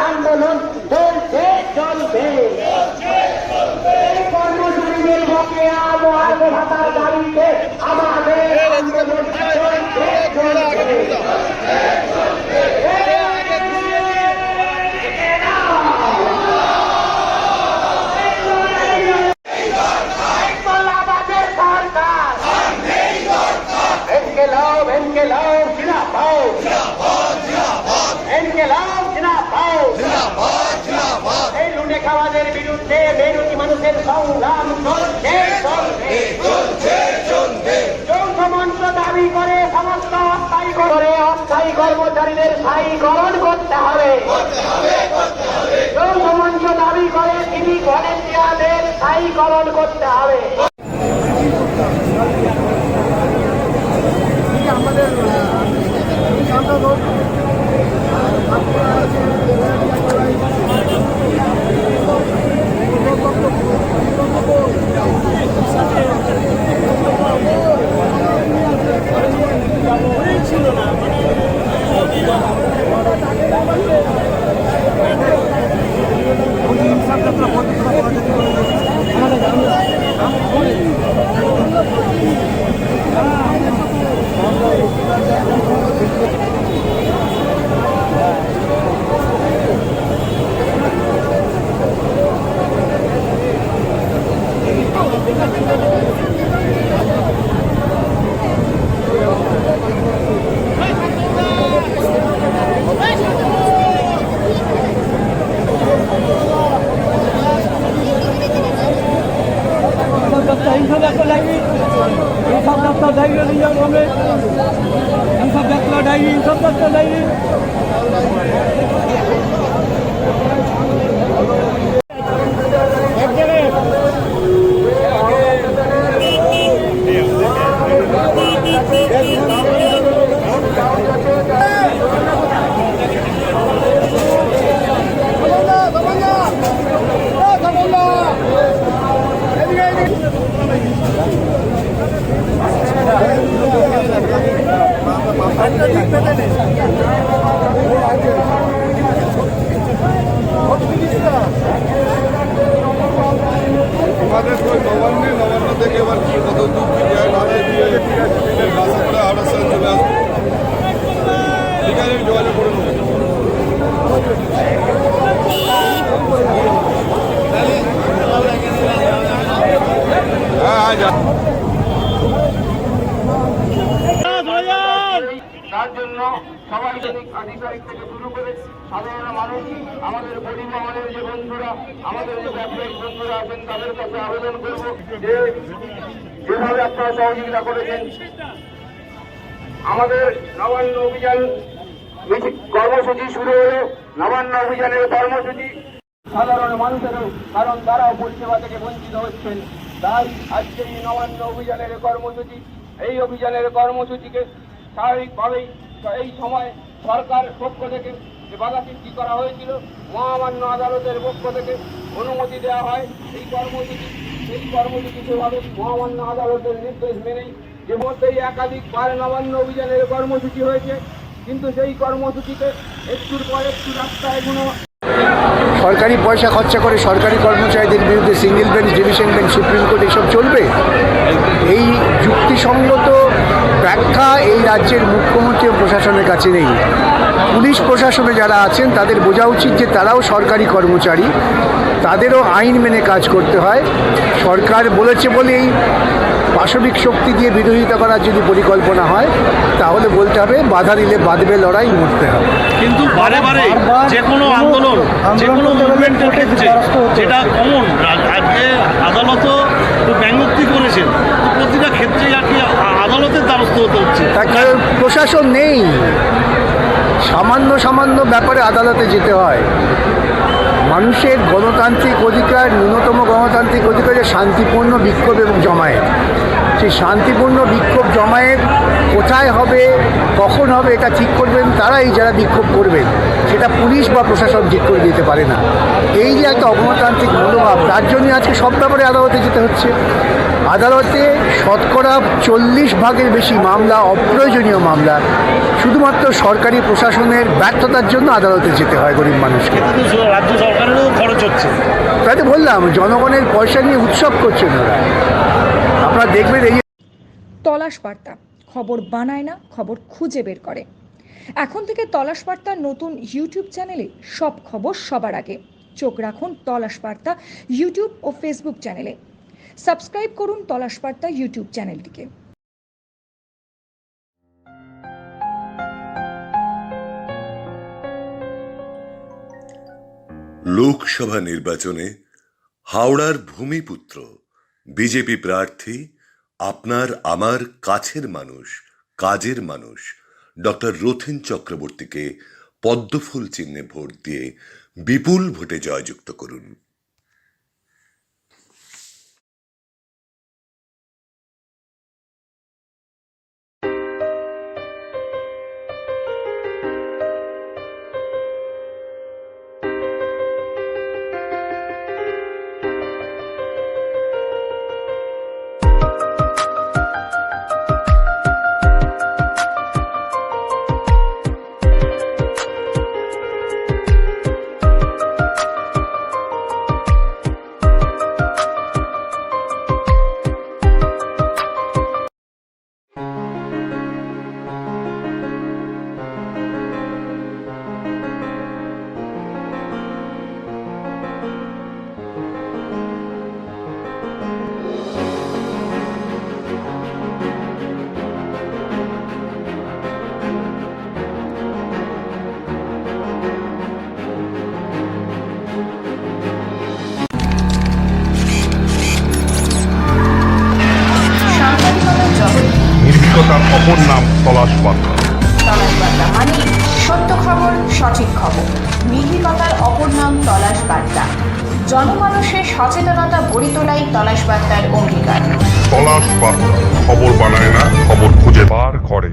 আন্দোলন চলছে চলবে। কর্মচারীদের বকেয়া মহার্ঘ ভাতার দাবিতে আমাদের আন্দোলন চলছে চলবে। খাওয়াদের বিরুদ্ধে মেহনতি মানুষের সংগ্রাম চলছে চলবে। যৌথ মঞ্চ দাবি করে সমস্ত অস্থায়ী কর্মচারীদের স্থায়ীকরণ করতে হবে। যৌথ মঞ্চ দাবি করে সিভিক ভলেন্টিয়ারদের স্থায়ীকরণ করতে হবে। আমাদের তার জন্য সবাই আধিকারিক থেকে শুরু করে সাধারণ মানুষ, আমাদের পরিবহনের যে বন্ধুরা, আমাদের যে ব্যবসায়িক বন্ধুরা আছেন, তাদের কাছে আবেদন করব যে যেভাবে আপনারা সহযোগিতা করেছেন আমাদের নবান্ন অভিযান কর্মসূচি শুরু হলো। নবান্ন অভিযানের কর্মসূচি সাধারণ মানুষেরও, কারণ তারাও পরিষেবা থেকে বঞ্চিত হচ্ছেন। তাই আজকে এই নবান্ন অভিযানের কর্মসূচি, এই অভিযানের কর্মসূচিকে স্বাভাবিকভাবেই এই সময় সরকারের পক্ষ থেকে যে বাধা সৃষ্টি করা হয়েছিল, মহামান্য আদালতের পক্ষ থেকে অনুমতি দেওয়া হয় এই কর্মসূচি সেভাবে মহামান্য আদালতের নির্দেশ মেনেই যে মধ্যেই একাধিকবার নবান্ন অভিযানের কর্মসূচি হয়েছে, কিন্তু সেই কর্মসূচিতে একটুর পর একটু রাস্তায় কোনো সরকারি পয়সা খরচা করে সরকারি কর্মচারীদের বিরুদ্ধে single bench, division bench, supreme court এসব চলবে? এই যুক্তিসঙ্গত ব্যাখ্যা এই রাজ্যের মুখ্যমন্ত্রী ও প্রশাসনের কাছে নেই। পুলিশ প্রশাসনে যারা আছেন তাদের বোঝা উচিত যে তারাও সরকারি কর্মচারী, তাদেরও আইন মেনে কাজ করতে হয়। সরকার বলেছে বলেই পাশবিক শক্তি দিয়ে বিরোধিতা করার যদি পরিকল্পনা হয় তাহলে বলতে হবে বাধা দিলে বাঁধবে লড়াই, মরতে হবে। কিন্তু বারে বারে যে কোনো আন্দোলন, যে কোনো মুভমেন্টের ক্ষেত্রে যেটা কমন, আজকে আদালতও তো ব্যঙ্গোক্তি করেছেন, তো প্রতিটা ক্ষেত্রে আর কি আদালতের দ্বারস্থ হতে হচ্ছে। তার কারণ প্রশাসন নেই, সামান্য সামান্য ব্যাপারে আদালতে যেতে হয়। মানুষের গণতান্ত্রিক অধিকার, ন্যূনতম গণতান্ত্রিক অধিকার যে শান্তিপূর্ণ বিক্ষোভ এবং জমায়েত। সেই শান্তিপূর্ণ বিক্ষোভ জমায়েত কোথায় হবে, কখন হবে এটা ঠিক করবেন তারাই, যারা বিক্ষোভ করবেন। সেটা পুলিশ বা প্রশাসন ঠিক করে দিতে পারে না। এই যে একটা অগণতান্ত্রিক মনোভাব, তার জন্য আজকে সব ব্যাপারে আদালতে যেতে হচ্ছে। আদালতে শতকরা 40% বেশি মামলা অপ্রয়োজনীয় মামলা, শুধুমাত্র সরকারি প্রশাসনের ব্যর্থতার জন্য আদালতে যেতে হয় গরিব মানুষকে। কিন্তু রাজ্য সরকারেরও খরচ হচ্ছে। তাই তো বললাম, জনগণের পয়সা নিয়ে উৎসব করছেন ওরা। আপনারা দেখবেন এই তলাশ বার্তা, খবর বানায় না, খবর খুঁজে বের করে। এখন থেকে তলাশ বার্তার নতুন ইউটিউব চ্যানেলে সব খবর সবার আগে। চোখ রাখুন তলাশ বার্তা ইউটিউব ও ফেসবুক চ্যানেলে। সাবস্ক্রাইব করুন তলাশ বার্তা ইউটিউব চ্যানেলটিকে। লোকসভা নির্বাচনে হাওড়ার ভূমিপুত্র বিজেপি প্রার্থী, আপনার আমার কাছের মানুষ, কাজের মানুষ ডক্টর রথীন চক্রবর্তীকে পদ্মফুল চিহ্নে ভোট দিয়ে বিপুল ভোটে জয়যুক্ত করুন। নির্ভীকতার অপর নাম তলাশ বার্তা। তলাশ বার্তা মানে সত্য খবর, সঠিক খবর। নির্ভীকতার অপর নাম তলাশ বার্তা। জনমানুষের সচেতনতা গড়ে তোলাই তলাশ বার্তার অঙ্গীকার। তলাশ বার্তা, খবর বানায় না, খবর খুঁজে বার করে।